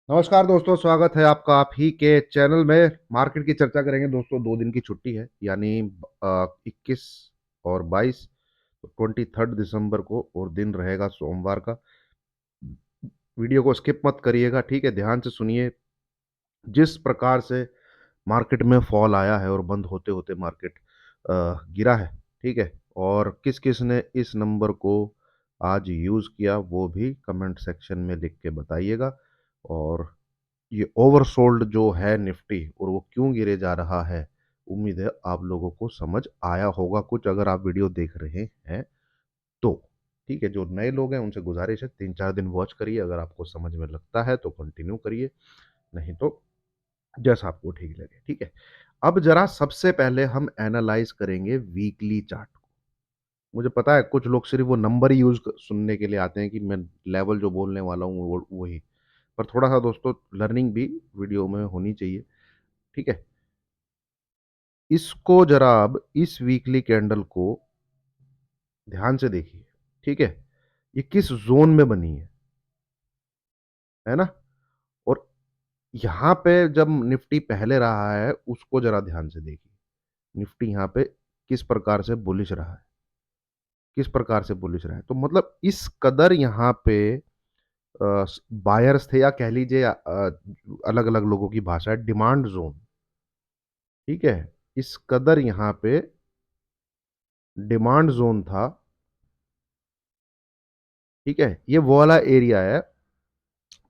नमस्कार दोस्तों, स्वागत है आपका आप ही के चैनल में। मार्केट की चर्चा करेंगे दोस्तों। 2 दिन की छुट्टी है, यानी 21 और 22, तो 23 दिसंबर को, और दिन रहेगा सोमवार का। वीडियो को स्किप मत करिएगा, ठीक है? ध्यान से सुनिए। जिस प्रकार से मार्केट में फॉल आया है और बंद होते होते मार्केट गिरा है, ठीक है, और किस किस ने इस नंबर को आज यूज़ किया वो भी कमेंट सेक्शन में लिख के बताइएगा। और ये ओवरसोल्ड जो है निफ्टी, और वो क्यों गिरे जा रहा है, उम्मीद है आप लोगों को समझ आया होगा कुछ, अगर आप वीडियो देख रहे हैं तो। ठीक है, जो नए लोग हैं उनसे गुजारिश है 3-4 दिन वॉच करिए, अगर आपको समझ में लगता है तो कंटिन्यू करिए, नहीं तो जैसा आपको ठीक लगे, ठीक है। अब जरा सबसे पहले हम एनालाइज करेंगे वीकली चार्ट को। मुझे पता है कुछ लोग सिर्फ वो नंबर ही यूज सुनने के लिए आते हैं कि मैं लेवल जो बोलने वाला हूँ वो वही, पर थोड़ा सा दोस्तों लर्निंग भी वीडियो में होनी चाहिए, ठीक है। इसको जरा अब इस वीकली कैंडल को ध्यान से देखिए, ठीक है। ये किस जोन में बनी है ना? और यहां पे जब निफ्टी पहले रहा है उसको जरा ध्यान से देखिए। निफ्टी यहां पे किस प्रकार से बुलिश रहा है, किस प्रकार से बुलिश रहा है, तो मतलब इस कदर यहां पे बायर्स थे, या कह लीजिए अलग अलग लोगों की भाषा है डिमांड जोन, ठीक है। इस कदर यहां पे डिमांड जोन था, ठीक है। ये वो वाला एरिया है,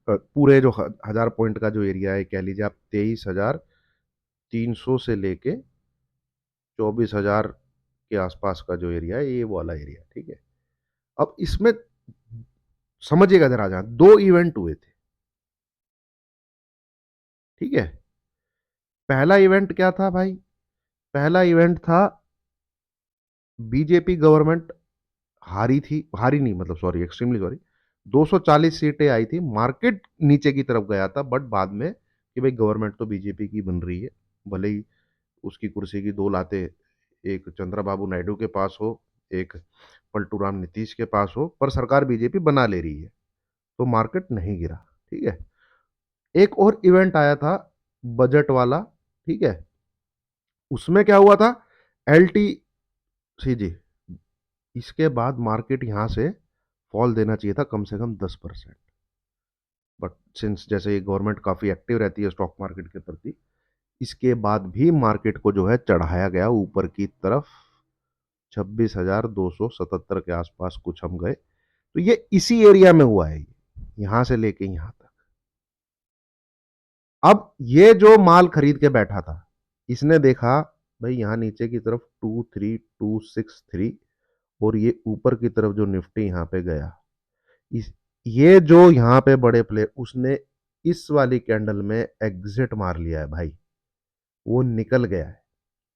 पूरे जो 1000 पॉइंट का जो एरिया है, कह लीजिए आप 23,300 से लेके 24,000 के आसपास का जो एरिया है, ये वो वाला एरिया, ठीक है। अब इसमें समझिएगा जरा, जहां दो इवेंट हुए थे, ठीक है। पहला इवेंट क्या था भाई? पहला इवेंट था बीजेपी गवर्नमेंट हारी थी, हारी नहीं मतलब, सॉरी, एक्सट्रीमली सॉरी, 240 सीटें आई थी, मार्केट नीचे की तरफ गया था, बट बाद में कि भाई गवर्नमेंट तो बीजेपी की बन रही है, भले ही उसकी कुर्सी की दो लाते एक चंद्रबाबू नायडू के पास हो, एक पलटू राम नीतीश के पास हो, पर सरकार बीजेपी बना ले रही है, तो मार्केट नहीं गिरा, ठीक है। एक और इवेंट आया था, बजट वाला, ठीक है। उसमें क्या हुआ था? एल टी सी जी, इसके बाद मार्केट यहां से फॉल देना चाहिए था कम से कम 10%, बट सिंस जैसे ये गवर्नमेंट काफी एक्टिव रहती है स्टॉक मार्केट के प्रति, इसके बाद भी मार्केट को जो है चढ़ाया गया ऊपर की तरफ। 26,277 के आसपास कुछ हम गए, तो ये इसी एरिया में हुआ है, यहां से लेके यहां तक। अब ये जो माल खरीद के बैठा था, इसने देखा भाई यहां नीचे की तरफ 23,263, और ये ऊपर की तरफ जो निफ्टी यहां पे गया, इस ये जो यहां पे बड़े प्लेयर, उसने इस वाली कैंडल में एग्जिट मार लिया है भाई, वो निकल गया है।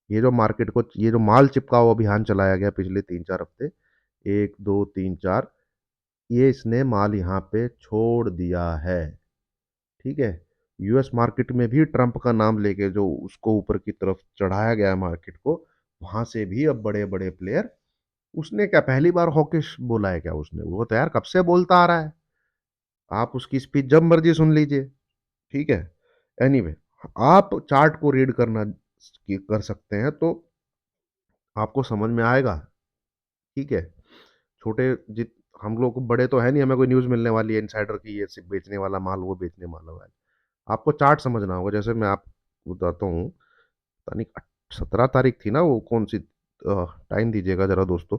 ये जो मार्केट को ये जो माल चिपका हुआ अभियान चलाया गया पिछले 3-4 हफ्ते, 1, 2, 3, 4, ये इसने माल यहाँ पे छोड़ दिया है, ठीक है। यूएस मार्केट में भी ट्रंप का नाम लेके जो उसको ऊपर की तरफ चढ़ाया गया है मार्केट को, वहां से भी अब बड़े बड़े प्लेयर, उसने क्या पहली बार हॉकिश बोला है क्या? उसने वो तो यार कब से बोलता आ रहा है, आप उसकी स्पीच जब मर्जी सुन लीजिए, ठीक है। एनीवे, आप चार्ट को रीड करना कर सकते हैं तो आपको समझ में आएगा, ठीक है। छोटे जित हम लोग बड़े तो है नहीं, हमें कोई न्यूज़ मिलने वाली है इनसाइडर की, ये सिर्फ बेचने वाला माल, वो बेचने वाला है। आपको चार्ट समझना होगा। जैसे मैं आपको बताता हूँ, पता नहीं 17 तारीख थी ना, वो कौन सी, टाइम दीजिएगा जरा दोस्तों।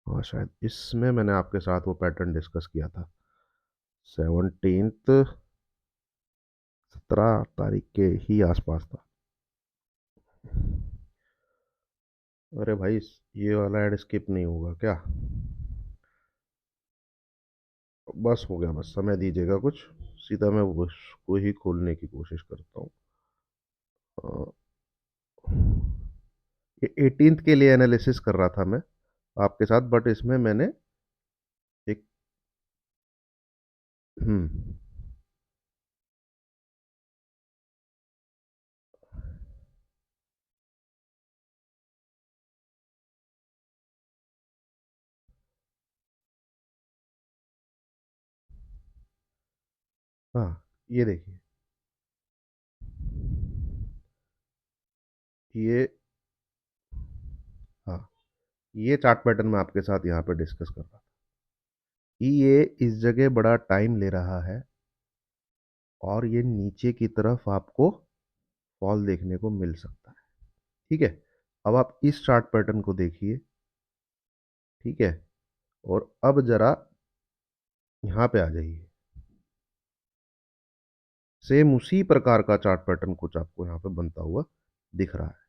हाँ, शायद इसमें मैंने आपके साथ वो पैटर्न डिस्कस किया था, 17th, 17 तारीख के ही आसपास था। अरे भाई, ये वाला ऐड स्किप नहीं होगा क्या? बस हो गया, बस समय दीजिएगा कुछ, सीधा मैं उसको ही खोलने की कोशिश करता हूँ। अ, ये 18th के लिए एनालिसिस कर रहा था मैं आपके साथ, बट इसमें मैंने एक, हम्म, हाँ, ये देखिए, ये, हाँ, ये चार्ट पैटर्न मैं आपके साथ यहाँ पे डिस्कस कर रहा था कि ये इस जगह बड़ा टाइम ले रहा है और ये नीचे की तरफ आपको फॉल देखने को मिल सकता है। ठीक है, अब आप इस चार्ट पैटर्न को देखिए। ठीक है, और अब जरा यहाँ पे आ जाइए। सेम उसी प्रकार का चार्ट पैटर्न कुछ आपको यहाँ पे बनता हुआ दिख रहा है।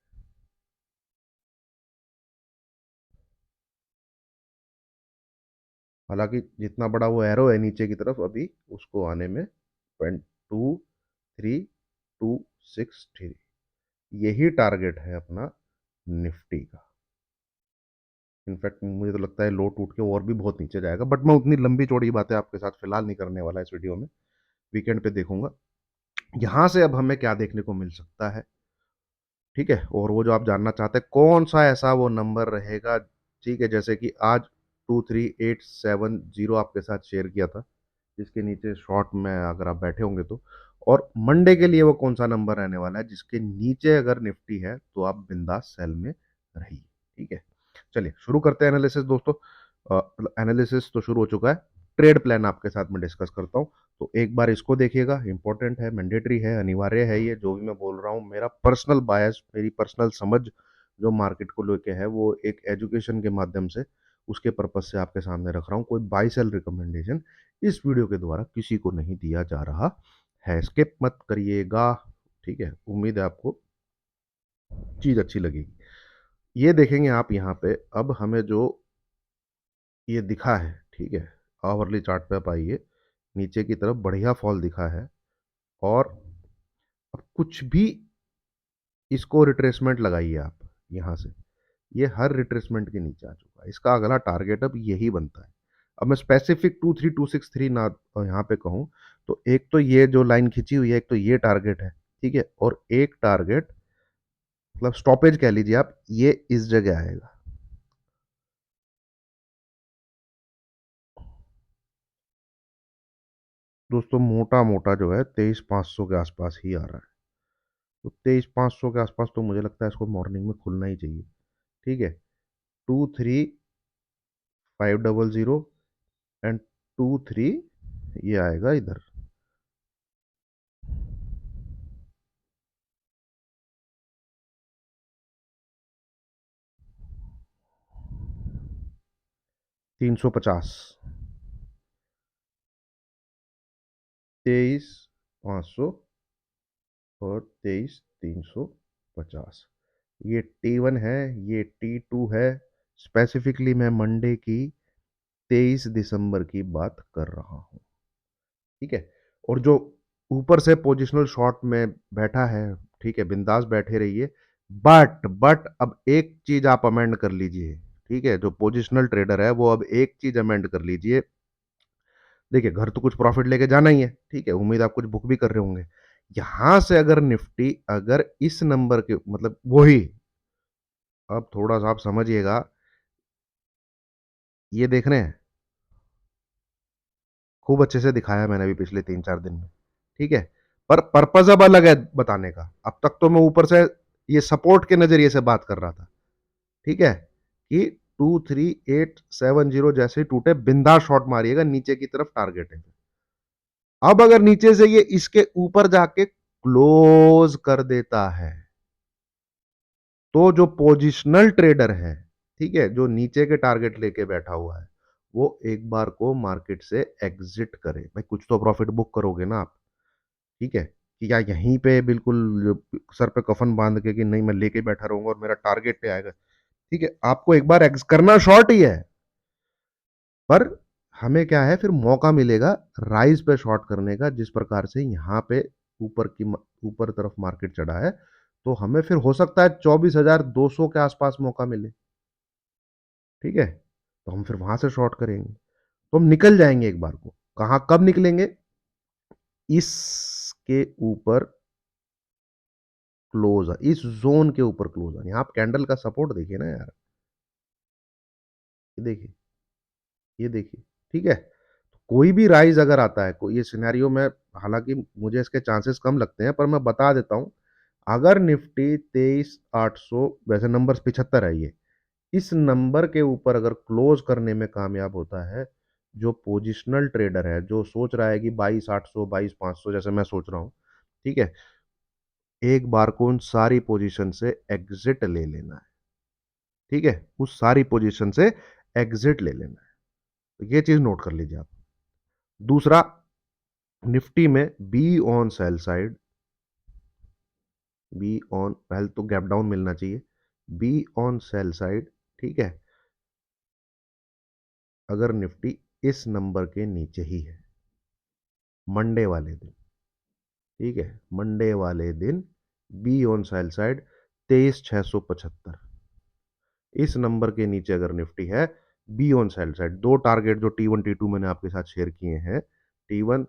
हालांकि जितना बड़ा वो एरो है नीचे की तरफ, अभी उसको आने में 23263, यही टारगेट है अपना निफ्टी का। इनफैक्ट मुझे तो लगता है लो टूट के और भी बहुत नीचे जाएगा, बट मैं उतनी लंबी चौड़ी बातें आपके साथ फिलहाल नहीं करने वाला इस वीडियो में। वीकेंड पे देखूंगा। यहां से अब हमें क्या देखने को मिल सकता है। ठीक है, और वो जो आप जानना चाहते हैं कौन सा ऐसा वो नंबर रहेगा। ठीक है, जैसे कि आज 23870 आपके साथ शेयर किया था, जिसके नीचे शॉर्ट में अगर आप बैठे होंगे तो, और मंडे के लिए वो कौन सा नंबर रहने वाला है जिसके नीचे अगर निफ्टी है तो आप बिंदास सेल में रहिए। ठीक है, चलिए शुरू करते हैं एनालिसिस दोस्तों। एनालिसिस तो शुरू हो चुका है, ट्रेड प्लान आपके साथ में डिस्कस करता हूँ। तो एक बार इसको देखिएगा, इंपॉर्टेंट है, मैंडेटरी है, अनिवार्य है। ये जो भी मैं बोल रहा हूँ मेरा पर्सनल बायस, मेरी पर्सनल समझ जो मार्केट को लेके है, वो एक एजुकेशन के माध्यम से उसके पर्पज से आपके सामने रख रहा हूँ। कोई बाई सेल रिकमेंडेशन इस वीडियो के द्वारा किसी को नहीं दिया जा रहा है। स्किप मत करिएगा। ठीक है, उम्मीद है आपको चीज अच्छी लगेगी। ये देखेंगे आप यहाँ पे, अब हमें जो ये दिखा है, ठीक है, आवरली चार्ट पे आप आइए, नीचे की तरफ बढ़िया फॉल दिखा है। और अब कुछ भी इसको रिट्रेसमेंट लगाइए आप यहाँ से, ये हर रिट्रेसमेंट के नीचे आ चुका है। इसका अगला टारगेट अब यही बनता है। अब मैं स्पेसिफिक 23263 ना यहाँ पे कहूँ तो एक तो ये जो लाइन खींची हुई है, एक तो ये टारगेट है। ठीक है, और एक टारगेट मतलब स्टॉपेज कह लीजिए आप, ये इस जगह आएगा। दोस्तों मोटा मोटा जो है 23,500 के आसपास ही आ रहा है। तो 23,500 के आसपास तो मुझे लगता है इसको मॉर्निंग में खुलना ही चाहिए। ठीक है, 23500 एंड 23, ये आएगा इधर। 350, 23,500 और 23,350, ये T1 है, ये T2 है। स्पेसिफिकली मैं मंडे की 23 दिसंबर की बात कर रहा हूं। ठीक है, और जो ऊपर से पोजिशनल शॉर्ट में बैठा है, ठीक है, बिंदास बैठे रहिए। बट अब एक चीज आप अमेंड कर लीजिए। ठीक है, जो पोजिशनल ट्रेडर है वो अब एक चीज अमेंड कर लीजिए। देखिए, घर तो कुछ प्रॉफिट लेके जाना ही है। ठीक है, उम्मीद आप कुछ बुक भी कर रहे होंगे। यहां से अगर निफ्टी अगर इस नंबर के मतलब वही, अब थोड़ा सा आप समझिएगा, ये देख रहे हैं, खूब अच्छे से दिखाया मैंने अभी पिछले 3-4 दिन में। ठीक है, पर पर्पज अब अलग है बताने का। अब तक तो मैं ऊपर से ये सपोर्ट के नजरिए से बात कर रहा था। ठीक है, कि 23870 जैसे टूटे बिंदास शॉट मारिएगा, नीचे की तरफ टारगेट है। अब अगर नीचे से ये इसके ऊपर जाके क्लोज कर देता है तो जो पोजिशनल ट्रेडर है, ठीक है, जो नीचे के टारगेट लेके बैठा हुआ है, वो एक बार को मार्केट से एग्जिट करे। भाई कुछ तो प्रॉफिट बुक करोगे ना आप। ठीक है, कि या यहीं पे बिल्कुल सर पे कफन बांध के कि नहीं मैं लेके बैठा रहूंगा और मेरा टारगेट पे आएगा। ठीक है, आपको एक बार एग्ज करना शॉर्ट ही है, पर हमें क्या है फिर मौका मिलेगा राइज पे शॉर्ट करने का, जिस प्रकार से यहाँ पे ऊपर तरफ मार्केट चढ़ा है। तो हमें फिर हो सकता है 24,200 के आसपास मौका मिले। ठीक है, तो हम फिर वहां से शॉर्ट करेंगे, तो हम निकल जाएंगे एक बार को। कहाँ कब निकलेंगे, इसके ऊपर क्लोज, इस जोन के ऊपर क्लोज। यहाँ आप कैंडल का सपोर्ट देखिए ना यार, ये देखिए, ये देखिए। ठीक है, कोई भी राइज अगर आता है, कोई ये सिनेरियो में, हालांकि मुझे इसके चांसेस कम लगते हैं, पर मैं बता देता हूं, अगर निफ्टी 23,800, वैसे नंबर 75 है ये, इस नंबर के ऊपर अगर क्लोज करने में कामयाब होता है, जो पोजिशनल ट्रेडर है, जो सोच रहा है कि 22,800 22,500 जैसे मैं सोच रहा हूं, ठीक है, एक बार को उन सारी पोजीशन से एग्जिट ले लेना है। ठीक है, उस सारी पोजीशन से एग्जिट ले लेना है। तो ये चीज नोट कर लीजिए आप। दूसरा, निफ्टी में be on sell side, be on, पहले तो गैप डाउन मिलना चाहिए, बी ऑन सेल साइड, ठीक है, अगर निफ्टी इस नंबर के नीचे ही है, मंडे वाले दिन, ठीक है, मंडे वाले दिन बी ऑन सेल साइड 23,675, इस नंबर के नीचे अगर निफ्टी है, बी ऑन सेल साइड, दो टारगेट जो T1 T2 मैंने आपके साथ शेयर किए हैं, T1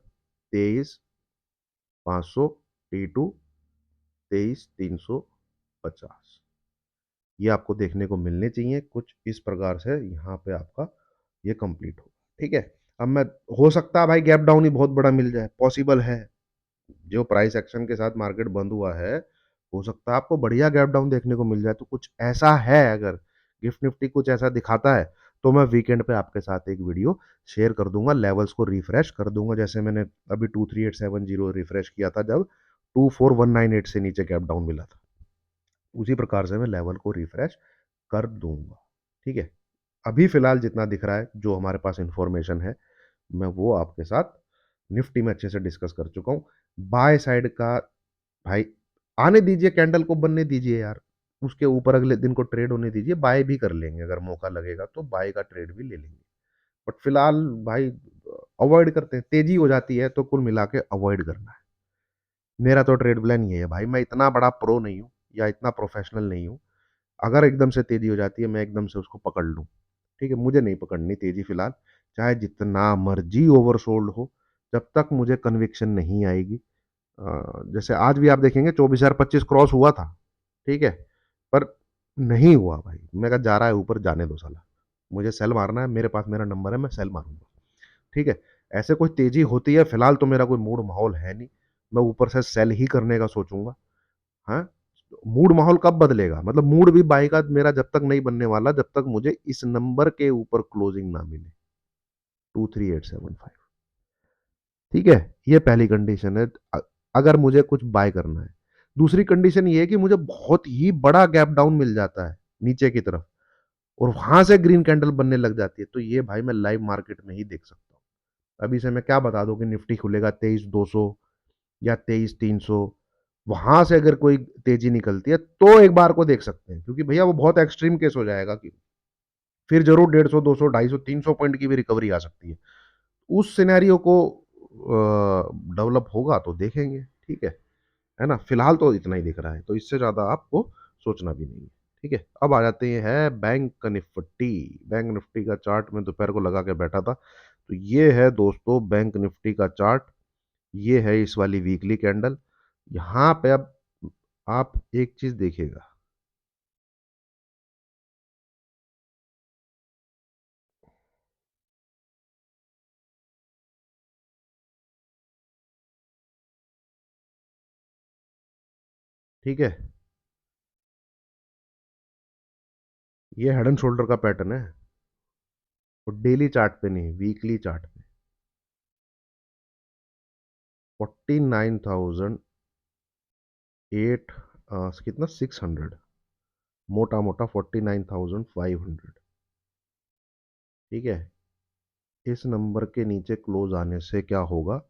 23,500, T2 23,350, ये आपको देखने को मिलने चाहिए कुछ इस प्रकार से, यहाँ पे आपका ये कंप्लीट होगा। ठीक है, अब मैं, हो सकता है भाई गैप डाउन ही बहुत बड़ा मिल जाए, पॉसिबल है, जो प्राइस एक्शन के साथ मार्केट बंद हुआ है, हो सकता है आपको बढ़िया गैप डाउन देखने को मिल जाए। तो कुछ ऐसा है, अगर गिफ्ट निफ्टी कुछ ऐसा दिखाता है, तो मैं वीकेंड पे आपके साथ एक वीडियो शेयर कर दूंगा, लेवल्स को रिफ्रेश कर दूंगा, जैसे मैंने अभी 23870 रिफ्रेश किया था जब 24198 से नीचे गैप डाउन मिला था, उसी प्रकार से मैं लेवल को रिफ्रेश कर दूंगा। ठीक है, अभी फिलहाल जितना दिख रहा है, जो हमारे पास इंफॉर्मेशन है, मैं वो आपके साथ निफ्टी में अच्छे से डिस्कस कर चुका हूं। बाय साइड का, भाई आने दीजिए, कैंडल को बनने दीजिए यार, उसके ऊपर अगले दिन को ट्रेड होने दीजिए, बाय भी कर लेंगे, अगर मौका लगेगा तो बाय का ट्रेड भी ले लेंगे। बट फिलहाल भाई अवॉइड करते हैं, तेजी हो जाती है तो कुल मिला के अवॉइड करना है। मेरा तो ट्रेड प्लान ये है भाई, मैं इतना बड़ा प्रो नहीं हूँ या इतना प्रोफेशनल नहीं हूँ, अगर एकदम से तेजी हो जाती है मैं एकदम से उसको पकड़ लूँ। ठीक है, मुझे नहीं पकड़नी तेजी फिलहाल, चाहे जितना मर्जी ओवरसोल्ड हो, जब तक मुझे कन्विक्शन नहीं आएगी। जैसे आज भी आप देखेंगे 24,025 क्रॉस हुआ था, ठीक है, पर नहीं हुआ भाई, मैं कहा जा रहा है ऊपर, जाने दो साला, मुझे सेल मारना है, मेरे पास मेरा नंबर है, मैं सेल मारूंगा। ठीक है, ऐसे कोई तेजी होती है, फिलहाल तो मेरा कोई मूड माहौल है नहीं, मैं ऊपर से सेल ही करने का सोचूंगा। हाँ, मूड माहौल कब बदलेगा, मतलब मूड भी बाई का मेरा जब तक नहीं बनने वाला, जब तक मुझे इस नंबर के ऊपर क्लोजिंग ना मिले, 23875। ठीक है, ये पहली कंडीशन है, अगर मुझे कुछ बाय करना है। दूसरी कंडीशन ये है कि मुझे बहुत ही बड़ा गैप डाउन मिल जाता है नीचे की तरफ, और वहां से ग्रीन कैंडल बनने लग जाती है, तो ये भाई मैं लाइव मार्केट में ही देख सकता हूँ। अभी से मैं क्या बता दूं कि निफ्टी खुलेगा 23,200 या 23,300, वहां से अगर कोई तेजी निकलती है तो एक बार को देख सकते हैं, क्योंकि भैया वो बहुत एक्सट्रीम केस हो जाएगा कि फिर जरूर 150 200 250 300 पॉइंट की भी रिकवरी आ सकती है। उस सिनेरियो को डेवलप होगा तो देखेंगे। ठीक है ना, फिलहाल तो इतना ही दिख रहा है, तो इससे ज्यादा आपको सोचना भी नहीं है। ठीक है, अब आ जाते हैं बैंक निफ्टी। बैंक निफ्टी का चार्ट में दोपहर को लगा के बैठा था, तो ये है दोस्तों बैंक निफ्टी का चार्ट, ये है इस वाली वीकली कैंडल। यहां पे अब आप एक चीज देखिएगा, ठीक है, ये हेड एंड शोल्डर का पैटर्न है, और डेली चार्ट पे नहीं, वीकली चार्ट पे 49,008, कितना 600, मोटा मोटा 49,500। ठीक है, इस नंबर के नीचे क्लोज आने से क्या होगा,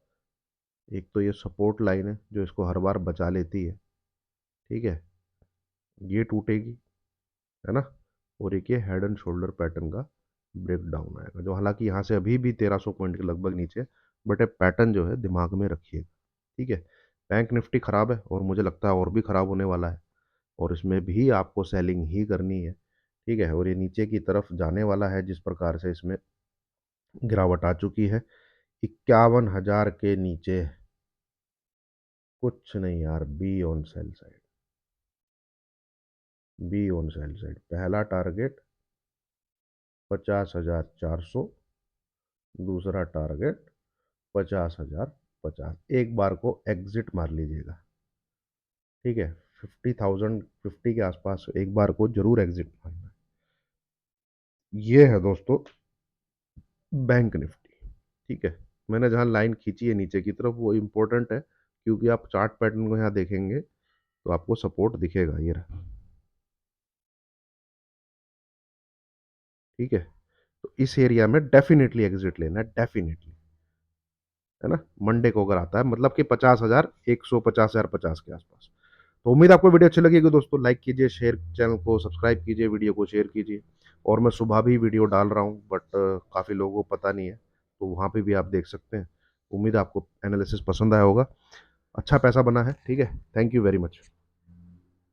एक तो ये सपोर्ट लाइन है जो इसको हर बार बचा लेती है, ठीक है, ये टूटेगी, है ना, और एक ये हेड एंड शोल्डर पैटर्न का ब्रेक डाउन आएगा, जो हालांकि यहाँ से अभी भी 1,300 पॉइंट के लगभग नीचे है, बट ये पैटर्न जो है दिमाग में रखिएगा। ठीक है, बैंक निफ्टी खराब है, और मुझे लगता है और भी खराब होने वाला है, और इसमें भी आपको सेलिंग ही करनी है। ठीक है, और ये नीचे की तरफ जाने वाला है, जिस प्रकार से इसमें गिरावट आ चुकी है, 51,000 के नीचे कुछ नहीं यार, be on sell side, be on sell side, पहला टारगेट 50,400, दूसरा टारगेट 50,000, 50 एक बार को एग्जिट मार लीजिएगा। ठीक है, 50,000, 50 के आसपास एक बार को जरूर एग्जिट मारना। ये है दोस्तों बैंक निफ्टी। ठीक है, मैंने जहां लाइन खींची है नीचे की तरफ वो इंपॉर्टेंट है, क्योंकि आप चार्ट पैटर्न को यहाँ देखेंगे तो आपको सपोर्ट दिखेगा, ये रहा। ठीक है, तो इस एरिया में डेफिनेटली एग्जिट लेना है, डेफिनेटली, है ना। मंडे को अगर आता है, मतलब कि 50,000, 150,000, 50 के आसपास। तो उम्मीद आपको वीडियो अच्छी लगेगी दोस्तों। लाइक कीजिए, शेयर, चैनल को सब्सक्राइब कीजिए, वीडियो को शेयर कीजिए। और मैं सुबह भी वीडियो डाल रहा हूँ, बट काफ़ी लोगों को पता नहीं है, तो वहाँ पे भी आप देख सकते हैं। उम्मीद आपको एनालिसिस पसंद आया होगा। अच्छा पैसा बना है। ठीक है, थैंक यू वेरी मच।